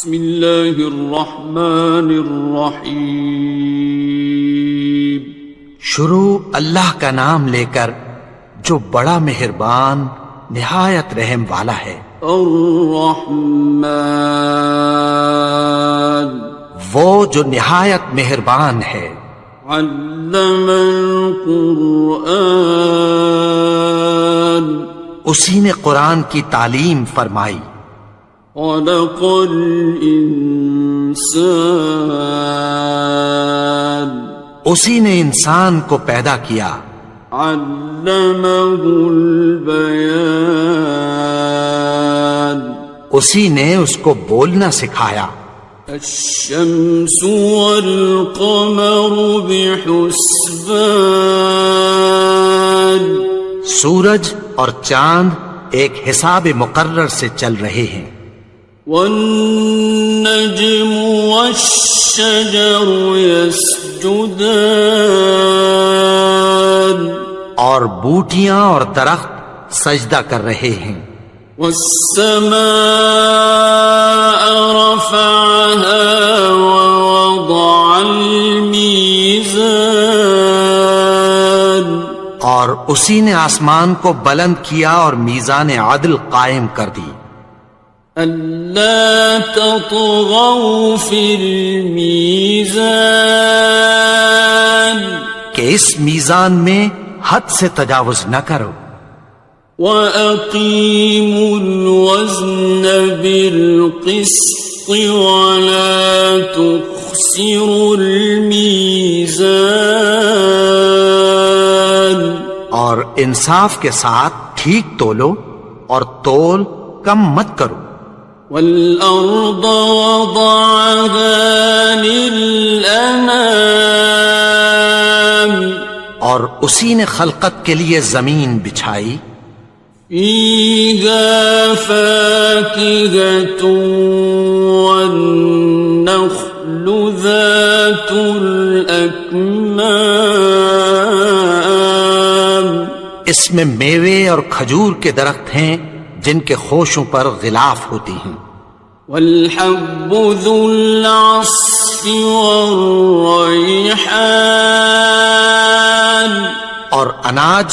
بسم اللہ الرحمن الرحیم. شروع اللہ کا نام لے کر جو بڑا مہربان نہایت رحم والا ہے. الرحمن وہ جو نہایت مہربان ہے. علم القرآن اسی نے قرآن کی تعلیم فرمائی. خلق الانسان اسی نے انسان کو پیدا کیا. علمہ البیان اسی نے اس کو بولنا سکھایا. الشمس والقمر بحسبان سورج اور چاند ایک حساب مقرر سے چل رہے ہیں. والنجم والشجر يسجدان اور بوٹیاں اور درخت سجدہ کر رہے ہیں. والسماء رفعها ووضع الميزان اور اسی نے آسمان کو بلند کیا اور میزان عدل قائم کر دی. ألا تطغوا في الميزان کہ اس میزان میں حد سے تجاوز نہ کرو. وَأَقِيمُوا الْوَزْنَ بِالْقِسْطِ وَلَا تُخْسِرُوا الْمِيزَانَ اور انصاف کے ساتھ ٹھیک تولو اور تول کم مت کرو. وَالْأَرْضَ وَضَعَهَا لِلْأَنَامِ اور اسی نے خلقت کے لیے زمین بچھائی. فِيهَا فَاكِهَةٌ وَالنَّخْلُ ذَاتُ الْأَكْمَامِ اس میں میوے اور کھجور کے درخت ہیں جن کے خوشوں پر غلاف ہوتی ہیں. وَالْحَبُّ ذُو الْعَصْفِ وَالرَّيْحَانِ اور اناج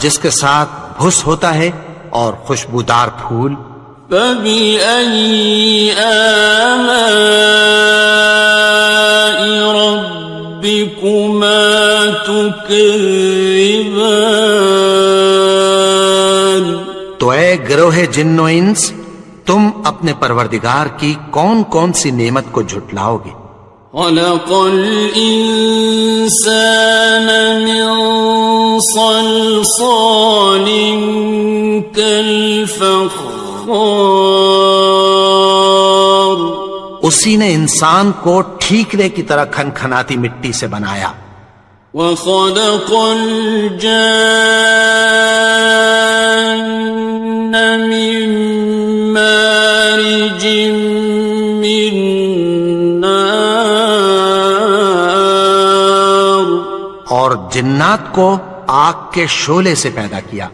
جس کے ساتھ بھس ہوتا ہے اور خوشبودار پھول. فَبِأَيِّ آلَاءِ رَبِّكُمَا تُكَذِّبَانِ تو اے گروہ جن و انس تم اپنے پروردگار کی کون کون سی نعمت کو جھٹلاؤ گے. خَلَقَ الْإِنسَانَ مِنْ صَلْصَالٍ كَالْفَخَّارِ اسی نے انسان کو ٹھیکرے کی طرح کھنکھناتی مٹی سے بنایا. وَخَلَقَ الْجَانَّ مِن مَّارِجٍ مِّن نَّارٍ اور جنات کو آگ کے شعلے سے پیدا کیا.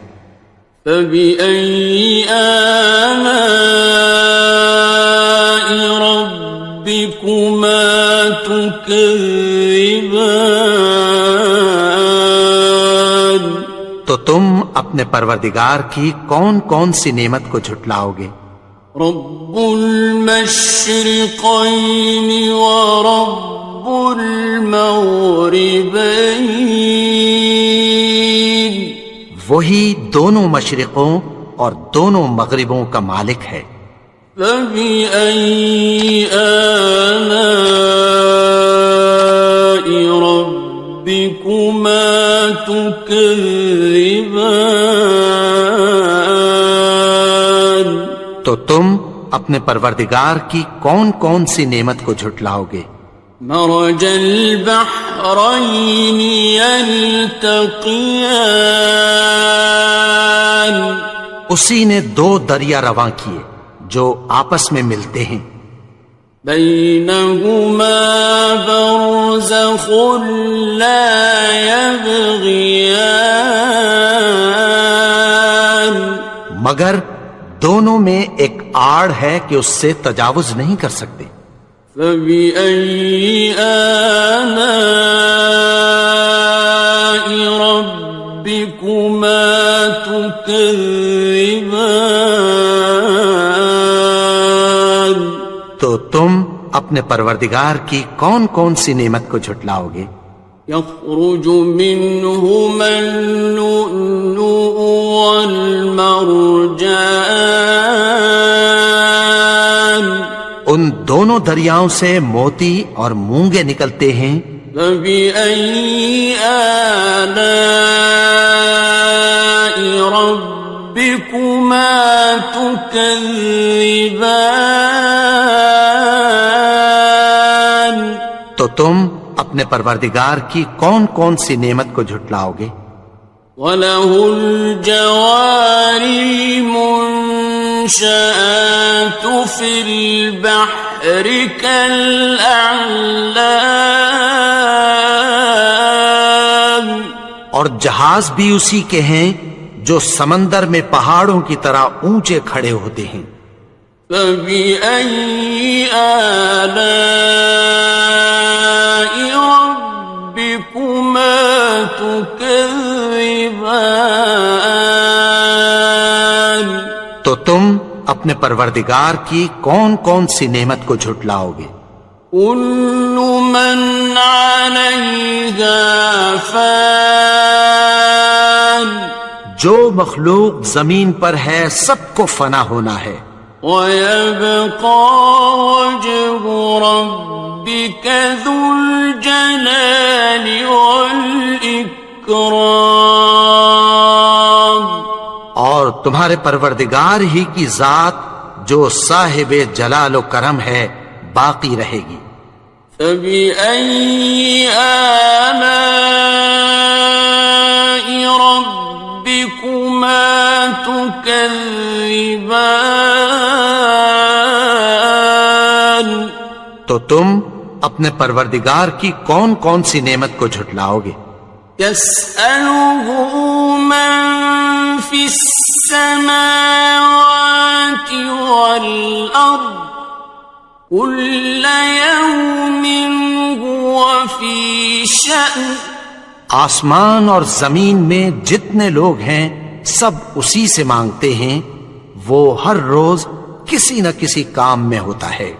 فَبِأَيِّ آلَاءِ رَبِّكُمَا تُكَذِّبَانِ تو تم اپنے پروردگار کی کون کون سی نعمت کو جھٹلاؤ گے. رب المشرقین ورب المغربین وہی دونوں مشرقوں اور دونوں مغربوں کا مالک ہے. فَبِأَيِّ آلَاءِ رَبِّكُمَا تُكَذِّبَانِ تو تم اپنے پروردگار کی کون کون سی نعمت کو جھٹلاؤ گے. مرج البحرین یلتقیان اسی نے دو دریا رواں کیے جو آپس میں ملتے ہیں. بینہما برزخ لا یبغیان مگر دونوں میں ایک آڑ ہے کہ اس سے تجاوز نہیں کر سکتے۔ فبأي آلاء ربكما تكذبان؟ تو تم اپنے پروردگار کی کون کون سی نعمت کو جھٹلاؤ گے؟ يخرج منهما اللؤلؤ والمرجان، ان دونوں دریاؤں سے موتی اور مونگے نکلتے ہیں۔ فبأي آلاء ربكما تكذبان؟ تو تم اپنے پروردگار کی کون کون سی نعمت کو جھٹلاؤ گے؟ وَلَهُ الْجَوَارِ الْمُنشَآتُ فِي الْبَحْرِ كَالْأَعْلَامِ، اور جہاز بھی اسی کے ہیں جو سمندر میں پہاڑوں کی طرح اونچے کھڑے ہوتے ہیں۔ فَبِأَيِّ آلَاءِ رَبِّكُمَا تُكَذِّبَانِ؟ تو تم اپنے پروردگار کی کون کون سی نعمت کو جھٹلاؤ گے؟ كُلُّ مَنْ عَلَيْهَا فَانٍ، جو مخلوق زمین پر ہے سب کو فنا ہونا ہے۔ وَيَبْقَى وَجْهُ رَبِّكَ ذُو الْجَلَالِ وَالْإِكْرَامِ، اور تمہارے پروردگار ہی کی ذات جو صاحب جلال و کرم ہے باقی رہے گی۔ فَبِأَيِّ آلَاءِ رَبِّكُمَا تُكَذِّبَانِ؟ تو تم اپنے پروردگار کی کون کون سی نعمت کو جھٹلاؤ گے؟ يَسْأَلُهُ مَن فِي السَّمَاوَاتِ وَالْأَرْضِ كُلَّ يَوْمٍ هُوَ فِي شَأْنٍ، آسمان اور زمین میں جتنے لوگ ہیں سب اسی سے مانگتے ہیں، وہ ہر روز کسی نہ کسی کام میں ہوتا ہے۔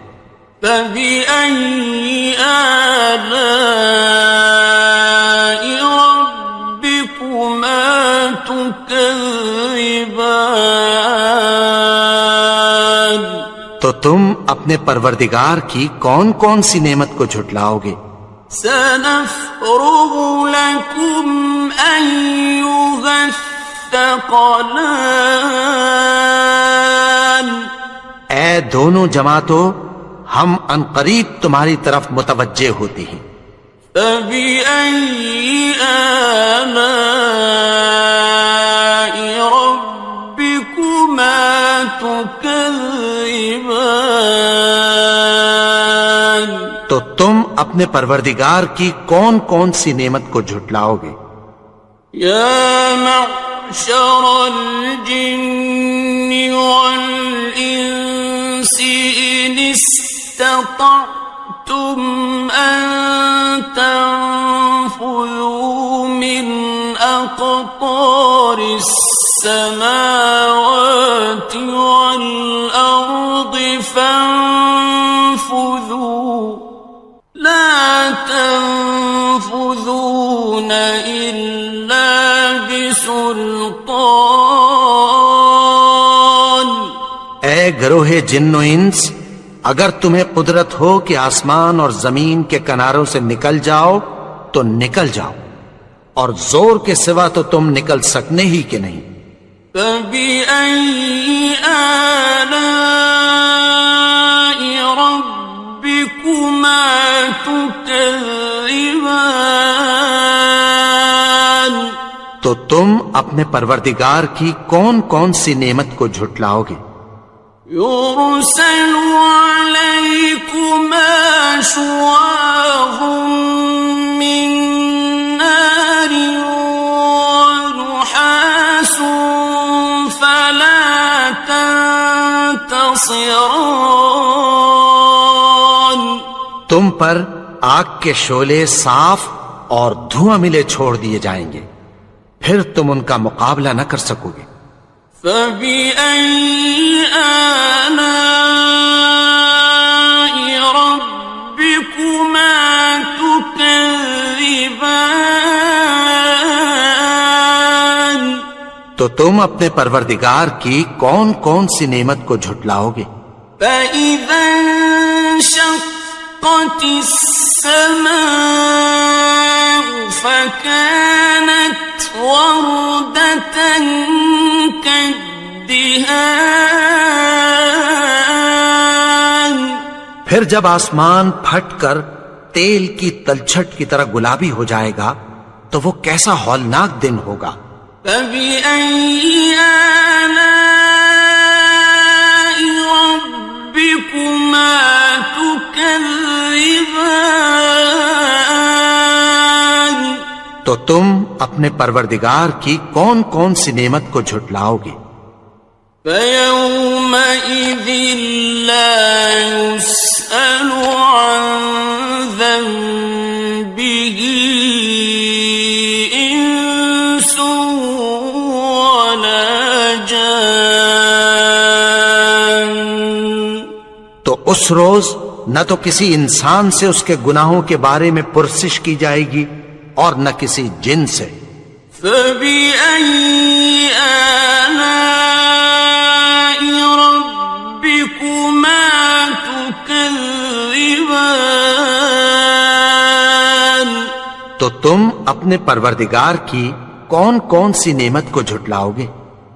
فَبِأَيِّ آلَاءِ رَبِّكُمَا تُكَذِّبَانِ؟ تو تم اپنے پروردگار کی کون کون سی نعمت کو جھٹلاؤ گے؟ سَنَفْرُغُ لَكُمْ أَيُّهَ الثَّقَلَانِ، اے دونوں جماعتوں، ہم عنقریب تمہاری طرف متوجہ ہوتے ہیں۔ فَبِأَيِّ آلَاءِ رَبِّكُمَا تُكَذِّبَانِ؟ تو تم اپنے پروردگار کی کون کون سی نعمت کو جھٹلاؤ گے؟ يَا مَعْشَرَ الْجِنِّ وَالْإِنسِ إِنِ اسْتَطَعْتُمْ أَن تَنفُذُوا مِنْ أَقْطَارِ السَّمَاوَاتِ وَالْأَرْضِ فَانفُذُوا لَا تَنفُذُونَ إِلَّا بِسُلْطَانٍ۔ اے گروہ جن و انس، اگر تمہیں قدرت ہو کہ آسمان اور زمین کے کناروں سے نکل جاؤ تو نکل جاؤ، اور زور کے سوا تو تم نکل سکنے ہی کہ نہیں۔ فَبِأَيِّ آلَاءِ رَبِّكُمَا تُكَذِّبَانِ؟ تو تم اپنے پروردگار کی کون کون سی نعمت کو جھٹلاؤ گے؟ يُرْسَلُ عَلَيْكُمَا شُوَاظٌ مِّن نَّارٍ وَنُحَاسٌ فَلَا تَنتَصِرَانِ، ناصران. تم پر آگ کے شعلے صاف اور دھواں ملے چھوڑ دیے جائیں گے، پھر تم ان کا مقابلہ نہ کر سکو گے۔ فَبِأَيِّ آلَاءِ رَبِّكُمَا تُكَذِّبَانِ. تو تم اپنے پروردگار کی کون کون سی نعمت کو جھٹلاؤ گے؟ فَإِذَا انشَقَّتِ السَّمَاءُ فَكَانَتْ وَرْدَةً كَالدِّهَانِ. پھر جب آسمان پھٹ کر تیل کی تلچھٹ کی طرح گلابی ہو جائے گا تو وہ کیسا ہولناک دن ہوگا۔ فَبِأَيِّ آلَاءِ رَبِّكُمَا تُكَذِّبَانِ. تو تم اپنے پروردگار کی کون کون سی نعمت کو جھٹلاؤ گے؟ فَيَوْمَئِذٍ لَا يُسْأَلُ عَنْ ذَنبِهِ إِنسٌ وَلَا جَانٌ. تو اس روز نہ تو کسی انسان سے اس کے گناہوں کے بارے میں پرسش کی جائے گی اور نہ کسی جن سے۔ فَبِأَيِّ آلَاءِ رَبِّكُمَا تُكَذِّبَانِ. تو تم اپنے پروردگار کی کون کون سی نعمت کو جھٹلاؤ گے؟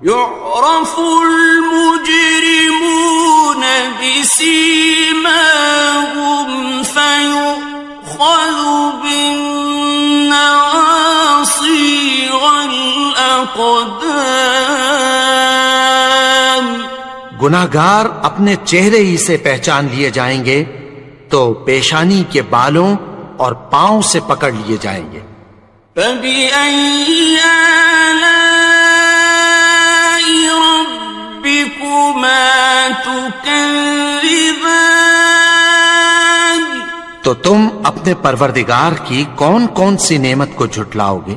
يُعْرَفُ الْمُجْرِمُونَ بِسِيمَاهُمْ فَيُؤْخَذُ بِالنَّوَاصِي وَالْأَقْدَامِ. گناہگار اپنے چہرے ہی سے پہچان لیے جائیں گے تو پیشانی کے بالوں اور پاؤں سے پکڑ لیے جائیں گے۔ فَبِأَيِّ آلَاءِ رَبِّكُمَا تُكَذِّبَانِ. تو تم اپنے پروردگار کی کون کون سی نعمت کو جھٹلاؤ گے؟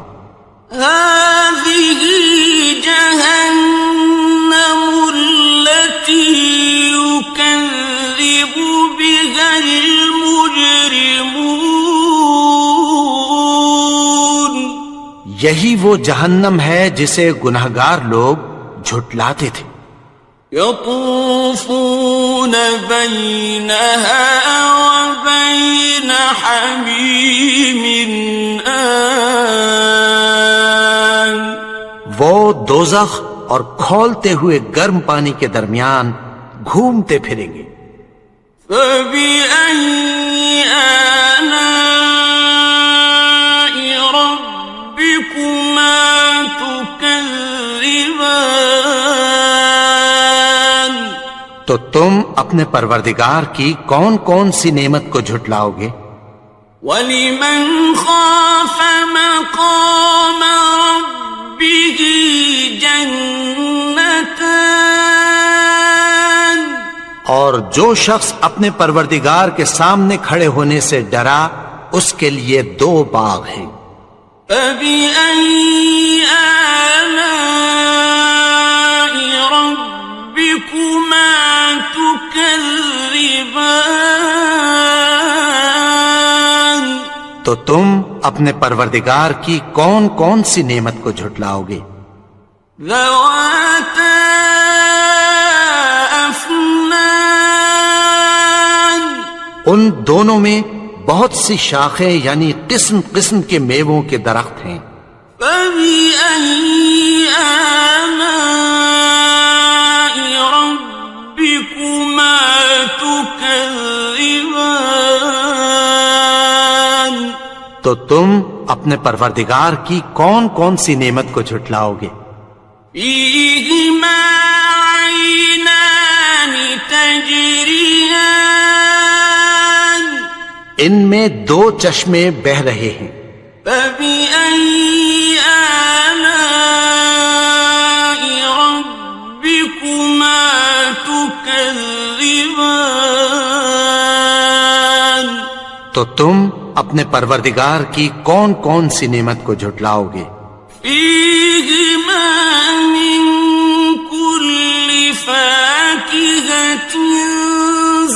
هَذِهِ جَهَنَّمُ الَّتِي يُكَذِّبُ بِهَا الْمُجْرِمُونَ. یہی وہ جہنم ہے جسے گناہگار لوگ جھٹلاتے تھے۔ يَطُوفُونَ بَيْنَهَا وَبَيْنَ حَمِيمٍ آنٍ. وہ دوزخ اور کھولتے ہوئے گرم پانی کے درمیان گھومتے پھریں گے۔ فَبِأَيِّ آلَاءِ رَبِّكُمَا تُكَذِّبَانِ. تو تم اپنے پروردگار کی کون کون سی نعمت کو جھٹلاؤ گے؟ وَلِمَنْ خَافَ مَقَامَ رَبِّهِ جَنَّتَانِ. اور جو شخص اپنے پروردگار کے سامنے کھڑے ہونے سے ڈرا اس کے لیے 2 باغ ہیں۔ فَبِأَيِّ آلَاءِ رَبِّكُمَا تُكَذِّبَانِ. تو تم اپنے پروردگار کی کون کون سی نعمت کو جھٹلاؤ گے؟ ذَوَاتَا أَفْنَانٍ. ان دونوں میں بہت سی شاخیں یعنی قسم قسم کے میووں کے درخت ہیں۔ فَبِأَيِّ آلَاءِ رَبِّكُمَا تُكَذِّبَانِ. تو تم اپنے پروردگار کی کون کون سی نعمت کو جھٹلاؤ گے؟ فِيهِمَا عَيْنَانِ تَجْرِيَانِ. ان میں 2 چشمے بہ رہے ہیں۔ فَبِأَيِّ آلَاءِ رَبِّكُمَا تُكَذِّبَانِ. تكذبان تو تم اپنے پروردگار کی کون کون سی نعمت کو جھٹلاؤ گے؟ فيهما من كل فاكهة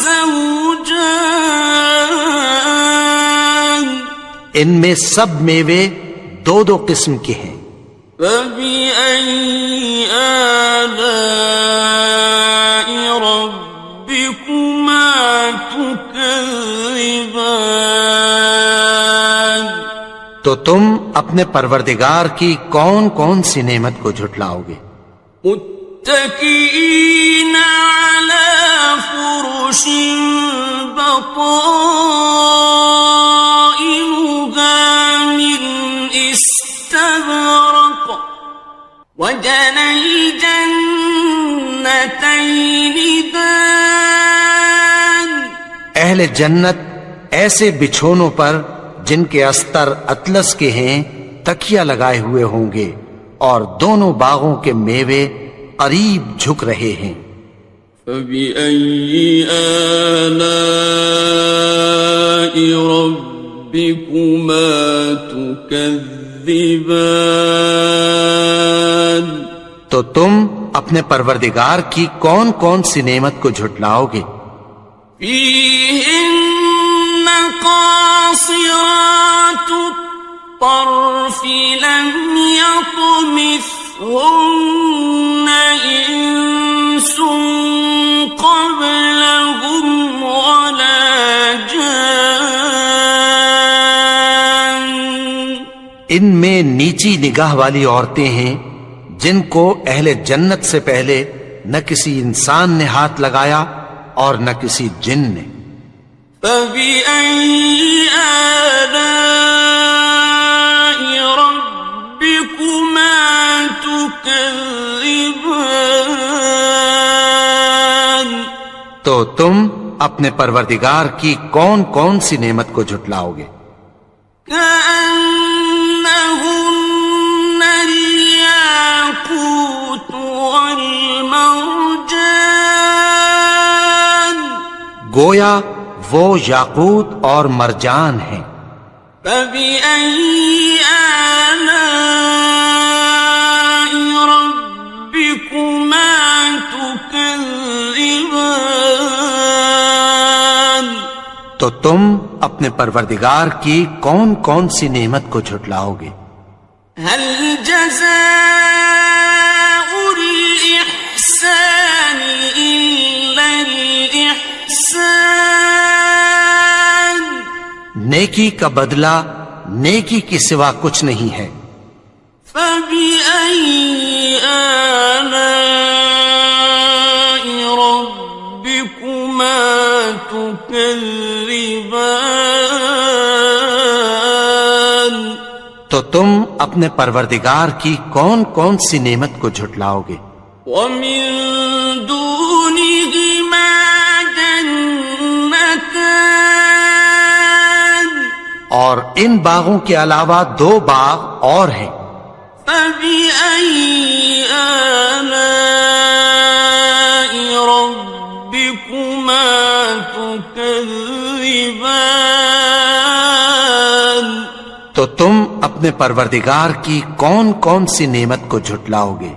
زوجان ان میں سب میوے دو دو قسم کے ہیں۔ فبأي آلاء ربكما تكذبان تو تم اپنے پروردگار کی کون کون سی نعمت کو جھٹلاؤ گے؟ متكئين على فرش بطائنها من استبرق وجنى الجنتين دان اہل جنت ایسے بچھونوں پر جن کے استر اطلس کے ہیں تکیہ لگائے ہوئے ہوں گے، اور دونوں باغوں کے میوے قریب جھک رہے ہیں۔ فبأي آلاء ربكما تكذبان تو تم اپنے پروردگار کی کون کون سی نعمت کو جھٹلاؤ گے؟ فيهن قاصرات الطرف لم يطمثهن إنس قبلهم ولا جان ان میں نیچی نگاہ والی عورتیں ہیں جن کو اہل جنت سے پہلے نہ کسی انسان نے ہاتھ لگایا اور نہ کسی جن نے۔ فبأي آلاء ربكما تكذبان تو تم اپنے پروردگار کی کون کون سی نعمت کو جھٹلاؤ گے؟ كأنهن الياقوت والمرجان گویا وہ یاقوت اور مرجان ہیں۔ فبأي آلاء ربكما تكذبان تو تم اپنے پروردگار کی کون کون سی نعمت کو جھٹلاؤ گے؟ هل جزاء الإحسان إلا الإحسان نیکی کا بدلہ نیکی کے سوا کچھ نہیں ہے۔ فبأي آلاء ربكما تكذبان تو تم اپنے پروردگار کی کون کون سی نعمت کو جھٹلاؤ گے؟ ومن دونهما جنتان اور ان باغوں کے علاوہ دو باغ اور ہیں۔ فبأي آلاء ربكما تكذبان تو تم اپنے پروردگار کی کون کون سی نعمت کو جھٹلاؤ گے؟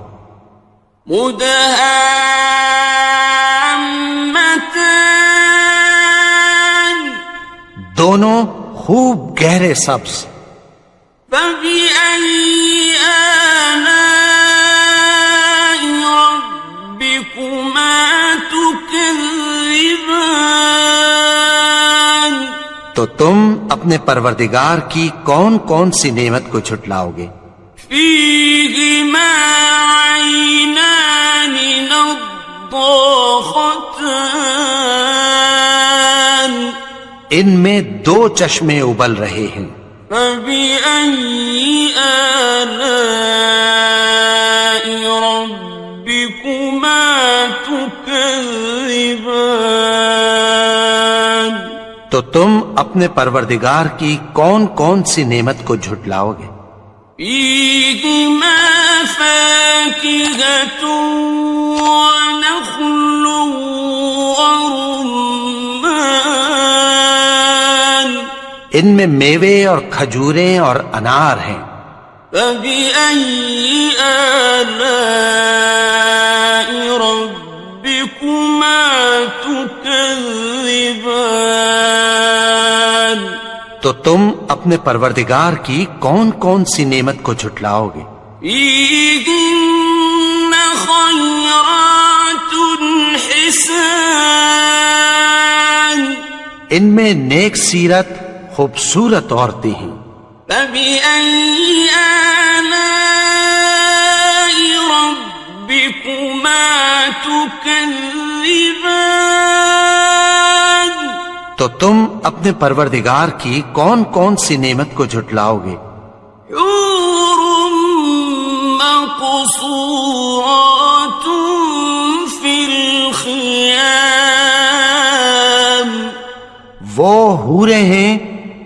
مدهامتان دونوں خوب گہرے سبز۔ فبأي آلاء ربكما تكذبان تو تم اپنے پروردگار کی کون کون سی نعمت کو جھٹلاؤ گے؟ فيهما عينان نضاختان ان میں دو چشمے ابل رہے ہیں۔ فبأي آلاء ربكما تكذبان تو تم اپنے پروردگار کی کون کون سی نعمت کو جھٹلاؤ گے؟ فيهما فاكهة ونخل ورمان ان میں میوے اور کھجوریں اور انار ہیں۔ فبأي آلاء ربكما تكذبان؟ تو تم اپنے پروردگار کی کون کون سی نعمت کو جھٹلاؤ گے؟ فيهن خيرات حسان، ان میں نیک سیرت خوبصورت عورتیں ہیں۔ فبأي آلاء ربكما تكذبان؟ تو تم اپنے پروردگار کی کون کون سی نعمت کو جھٹلاؤ گے؟ حور مقصورات في الخيام، وہ حوریں ہیں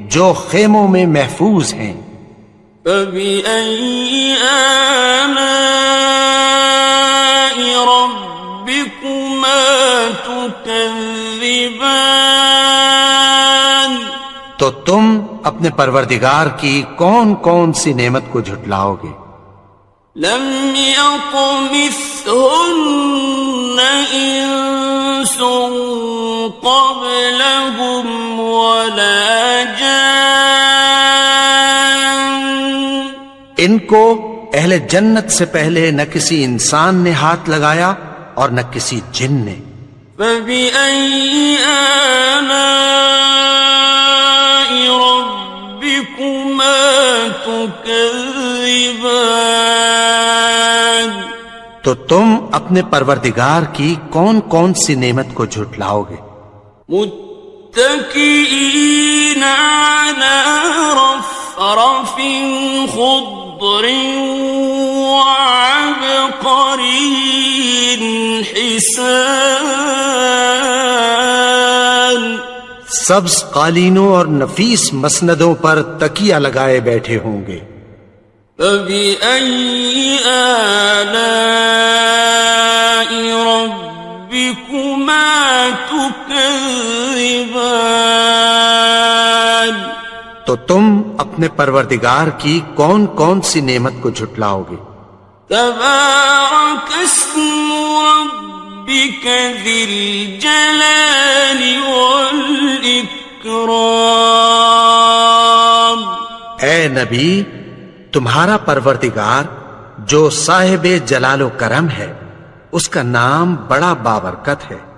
جو خیموں میں محفوظ ہیں۔ فبأي آلاء ربكما تكذبان؟ تو تم اپنے پروردگار کی کون کون سی نعمت کو جھٹلاؤ گے؟ لم يطمثهن إنس قبلهم ولا جان، ان کو اہل جنت سے پہلے نہ کسی انسان نے ہاتھ لگایا اور نہ کسی جن نے۔ فبأي آلاء ربكما تكذبان؟ تو تم اپنے پروردگار کی کون کون سی نعمت کو جھٹلاؤ گے؟ متكئين على رفرف خضر وعبقري حسان، سبز قالینوں اور نفیس مسندوں پر تکیہ لگائے بیٹھے ہوں گے۔ فبأي آلاء ربكما تكذبان؟ تو تم اپنے پروردگار کی کون کون سی نعمت کو جھٹلاؤ گے؟ تبارك اسم ربك ذي الجلال والإكرام۔ اے نبی، تمہارا پروردگار جو صاحب جلال و کرم ہے، اس کا نام بڑا بابرکت ہے۔